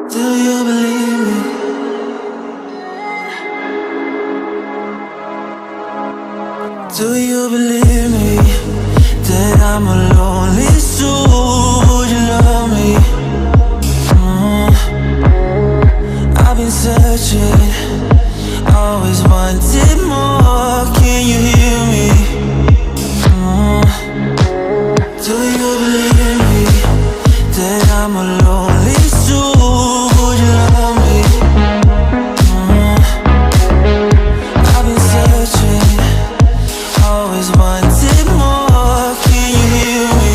Do you believe me? Do you believe me that I'm a lonely soul? Would you love me? I've been searching, always wanted more. Can you hear me? Do you believe me that I'm a lonely soul? Would you love me? I've been searching, always wanted more. Can you hear me?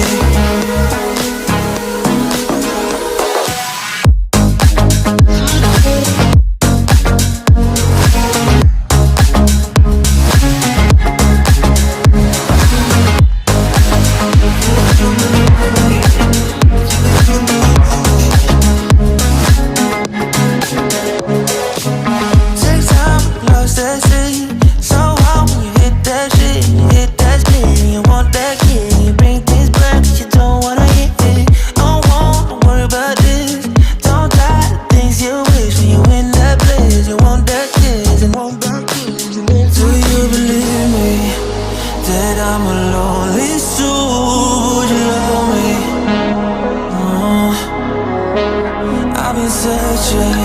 Takes time, lost that shit. So hard when you hit that shit. Hit that split and you want that kid. You bring things back 'cause you don't wanna hit it. Don't want to worry about this. Don't die the things you wish when you in that place. You want that kiss and want that kiss. Do you believe me that I'm a lonely soul? Would you love me? I've been searching,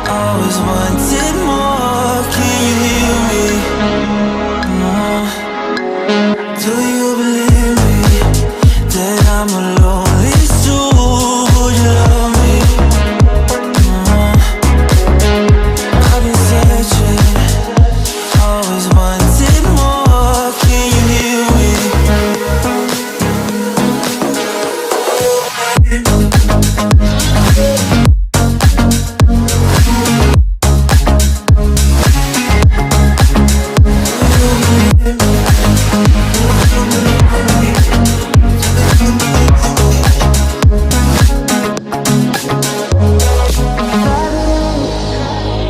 always wanted more. Can you hear me? Do you believe me that I'm a lonely soul? Would you love me? I've been searching, always wanted more. Can you hear me?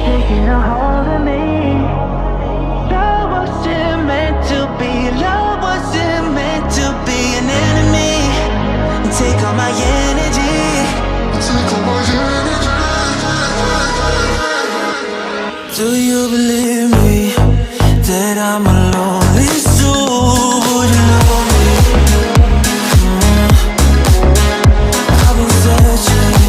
Taking a hold of me. Love wasn't meant to be. Love wasn't meant to be an enemy. Take all my energy. Do you believe me that I'm a lonely soul? Would you love me? I've been searching,